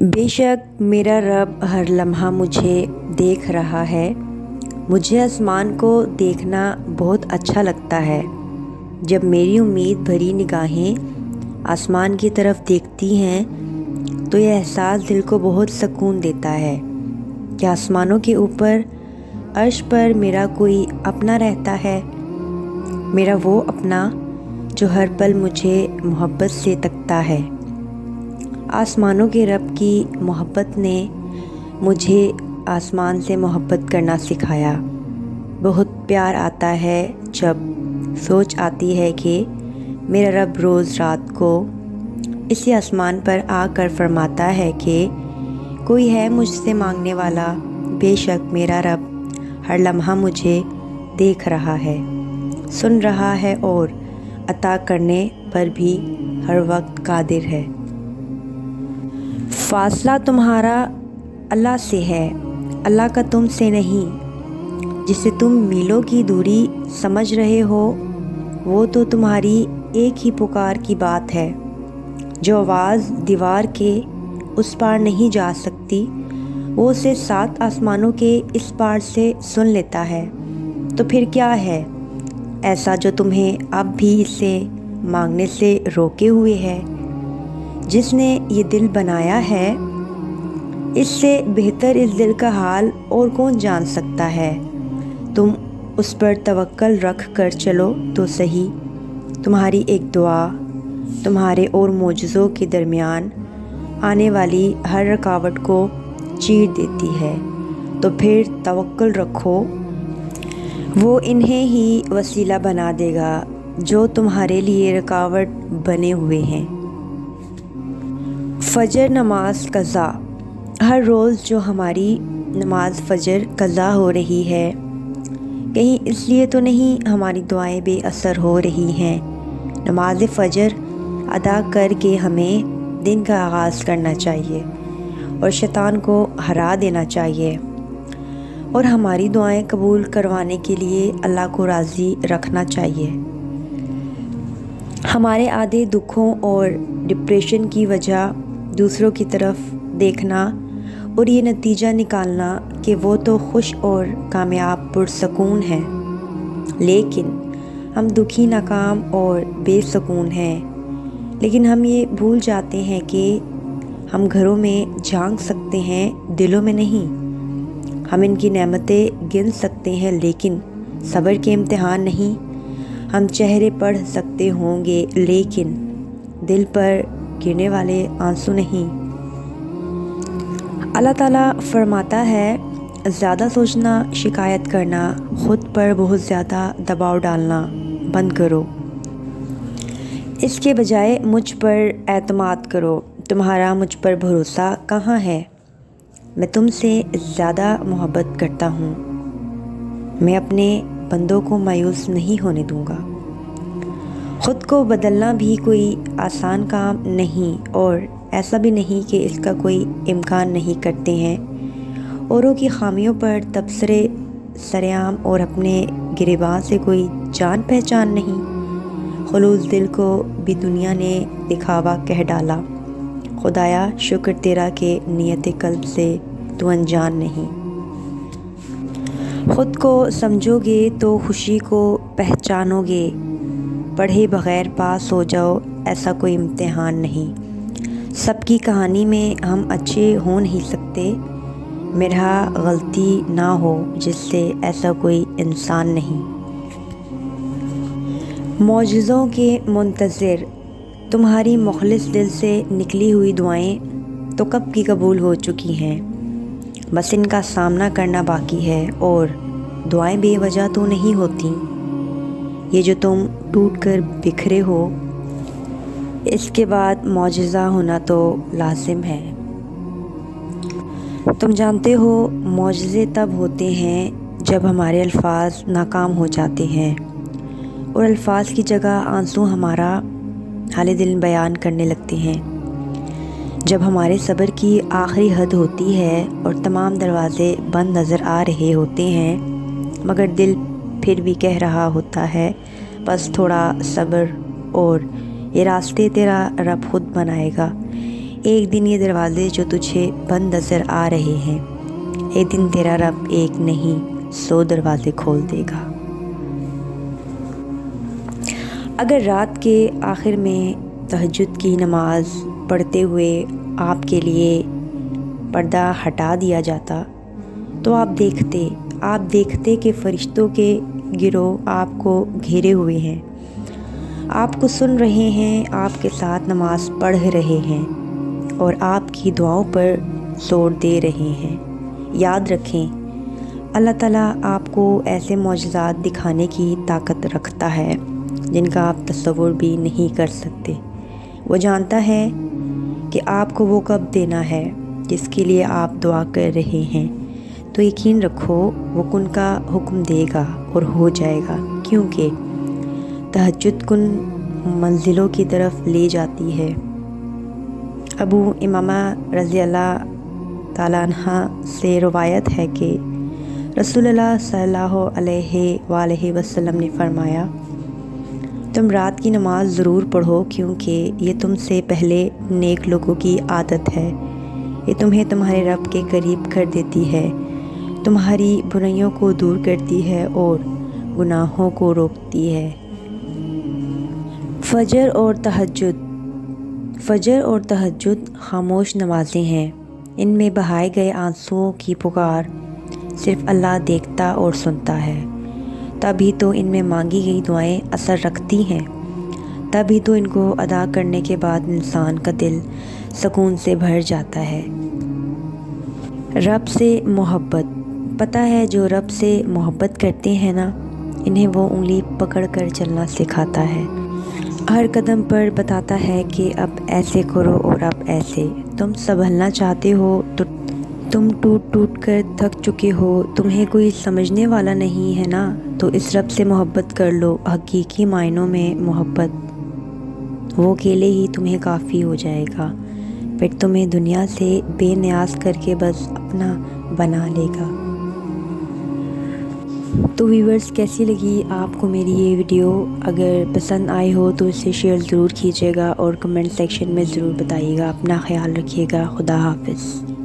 بے شک میرا رب ہر لمحہ مجھے دیکھ رہا ہے۔ مجھے آسمان کو دیکھنا بہت اچھا لگتا ہے۔ جب میری امید بھری نگاہیں آسمان کی طرف دیکھتی ہیں تو یہ احساس دل کو بہت سکون دیتا ہے کہ آسمانوں کے اوپر عرش پر میرا کوئی اپنا رہتا ہے، میرا وہ اپنا جو ہر پل مجھے محبت سے تکتا ہے۔ آسمانوں کے رب کی محبت نے مجھے آسمان سے محبت کرنا سکھایا۔ بہت پیار آتا ہے جب سوچ آتی ہے کہ میرا رب روز رات کو اسی آسمان پر آ کر فرماتا ہے کہ کوئی ہے مجھ سے مانگنے والا، بے شک میرا رب ہر لمحہ مجھے دیکھ رہا ہے، سن رہا ہے اور عطا کرنے پر بھی ہر وقت قادر ہے۔ فاصلہ تمہارا اللہ سے ہے، اللہ کا تم سے نہیں۔ جسے تم میلوں کی دوری سمجھ رہے ہو وہ تو تمہاری ایک ہی پکار کی بات ہے۔ جو آواز دیوار کے اس پار نہیں جا سکتی وہ اسے 7 آسمانوں کے اس پار سے سن لیتا ہے، تو پھر کیا ہے ایسا جو تمہیں اب بھی اسے مانگنے سے روکے ہوئے ہے؟ جس نے یہ دل بنایا ہے اس سے بہتر اس دل کا حال اور کون جان سکتا ہے۔ تم اس پر توکل رکھ کر چلو تو صحیح، تمہاری ایک دعا تمہارے اور معجزوں کے درمیان آنے والی ہر رکاوٹ کو چیر دیتی ہے، تو پھر توکل رکھو، وہ انہیں ہی وسیلہ بنا دے گا جو تمہارے لیے رکاوٹ بنے ہوئے ہیں۔ فجر نماز قضا۔ ہر روز جو ہماری نماز فجر قضا ہو رہی ہے، کہیں اس لیے تو نہیں ہماری دعائیں بے اثر ہو رہی ہیں۔ نماز فجر ادا کر کے ہمیں دن کا آغاز کرنا چاہیے اور شیطان کو ہرا دینا چاہیے، اور ہماری دعائیں قبول کروانے کے لیے اللہ کو راضی رکھنا چاہیے۔ ہمارے آدھے دکھوں اور ڈپریشن کی وجہ دوسروں کی طرف دیکھنا اور یہ نتیجہ نکالنا کہ وہ تو خوش اور کامیاب پرسکون ہیں، لیکن ہم دکھی، ناکام اور بے سکون ہیں۔ لیکن ہم یہ بھول جاتے ہیں کہ ہم گھروں میں جھانک سکتے ہیں، دلوں میں نہیں۔ ہم ان کی نعمتیں گن سکتے ہیں لیکن صبر کے امتحان نہیں۔ ہم چہرے پڑھ سکتے ہوں گے لیکن دل پر گرنے والے آنسو نہیں۔ اللہ تعالیٰ فرماتا ہے، زیادہ سوچنا، شکایت کرنا، خود پر بہت زیادہ دباؤ ڈالنا بند کرو۔ اس کے بجائے مجھ پر اعتماد کرو۔ تمہارا مجھ پر بھروسہ کہاں ہے؟ میں تم سے زیادہ محبت کرتا ہوں۔ میں اپنے بندوں کو مایوس نہیں ہونے دوں گا۔ خود کو بدلنا بھی کوئی آسان کام نہیں، اور ایسا بھی نہیں کہ اس کا کوئی امکان نہیں کرتے ہیں۔ اوروں کی خامیوں پر تبصرے سرعام اور اپنے گریباں سے کوئی جان پہچان نہیں۔ خلوص دل کو بھی دنیا نے دکھاوا کہہ ڈالا۔ خدایا شکر تیرا کہ نیت قلب سے تو انجان نہیں۔ خود کو سمجھو گے تو خوشی کو پہچانو گے، پڑھے بغیر پاس ہو جاؤ ایسا کوئی امتحان نہیں۔ سب کی کہانی میں ہم اچھے ہو نہیں سکتے، میرا غلطی نہ ہو جس سے ایسا کوئی انسان نہیں۔ معجزوں کے منتظر۔ تمہاری مخلص دل سے نکلی ہوئی دعائیں تو کب کی قبول ہو چکی ہیں، بس ان کا سامنا کرنا باقی ہے، اور دعائیں بے وجہ تو نہیں ہوتی۔ یہ جو تم ٹوٹ کر بکھرے ہو اس کے بعد معجزہ ہونا تو لازم ہے۔ تم جانتے ہو معجزے تب ہوتے ہیں جب ہمارے الفاظ ناکام ہو جاتے ہیں اور الفاظ کی جگہ آنسو ہمارا حال دل بیان کرنے لگتے ہیں، جب ہمارے صبر کی آخری حد ہوتی ہے اور تمام دروازے بند نظر آ رہے ہوتے ہیں، مگر دل پھر بھی کہہ رہا ہوتا ہے بس تھوڑا صبر اور یہ راستے تیرا رب خود بنائے گا۔ ایک دن یہ دروازے جو تجھے بند نظر آ رہے ہیں، ایک دن تیرا رب ایک نہیں 100 دروازے کھول دے گا۔ اگر رات کے آخر میں تہجد کی نماز پڑھتے ہوئے آپ کے لیے پردہ ہٹا دیا جاتا تو آپ دیکھتے کہ فرشتوں کے گروہ آپ کو گھیرے ہوئے ہیں، آپ کو سن رہے ہیں، آپ کے ساتھ نماز پڑھ رہے ہیں اور آپ کی دعاؤں پر زور دے رہے ہیں۔ یاد رکھیں، اللہ تعالیٰ آپ کو ایسے معجزات دکھانے کی طاقت رکھتا ہے جن کا آپ تصور بھی نہیں کر سکتے۔ وہ جانتا ہے کہ آپ کو وہ کب دینا ہے جس کے لیے آپ دعا کر رہے ہیں، تو یقین رکھو وہ کن کا حکم دے گا اور ہو جائے گا، کیونکہ تہجد کن منزلوں کی طرف لے جاتی ہے۔ ابو امامہ رضی اللہ تعالیٰ عنہ سے روایت ہے کہ رسول اللہ صلی اللہ علیہ وآلہ وسلم نے فرمایا، تم رات کی نماز ضرور پڑھو، کیونکہ یہ تم سے پہلے نیک لوگوں کی عادت ہے، یہ تمہیں تمہارے رب کے قریب کر دیتی ہے، تمہاری برائیوں کو دور کرتی ہے اور گناہوں کو روکتی ہے۔ فجر اور تہجد خاموش نمازیں ہیں، ان میں بہائے گئے آنسوؤں کی پکار صرف اللہ دیکھتا اور سنتا ہے، تبھی تو ان میں مانگی گئی دعائیں اثر رکھتی ہیں، تبھی تو ان کو ادا کرنے کے بعد انسان کا دل سکون سے بھر جاتا ہے۔ رب سے محبت، پتہ ہے جو رب سے محبت کرتے ہیں نا، انہیں وہ انگلی پکڑ کر چلنا سکھاتا ہے، ہر قدم پر بتاتا ہے کہ اب ایسے کرو اور اب ایسے، تم سنبھلنا چاہتے ہو تو تم ٹوٹ کر تھک چکے ہو، تمہیں کوئی سمجھنے والا نہیں ہے نا، تو اس رب سے محبت کر لو۔ حقیقی معنوں میں محبت، وہ اکیلے ہی تمہیں کافی ہو جائے گا، پھر تمہیں دنیا سے بے نیاز کر کے بس اپنا بنا لے گا۔ تو ویورز، کیسی لگی آپ کو میری یہ ویڈیو؟ اگر پسند آئی ہو تو اسے شیئر ضرور کیجیے گا اور کمنٹ سیکشن میں ضرور بتائیے گا۔ اپنا خیال رکھیے گا۔ خدا حافظ۔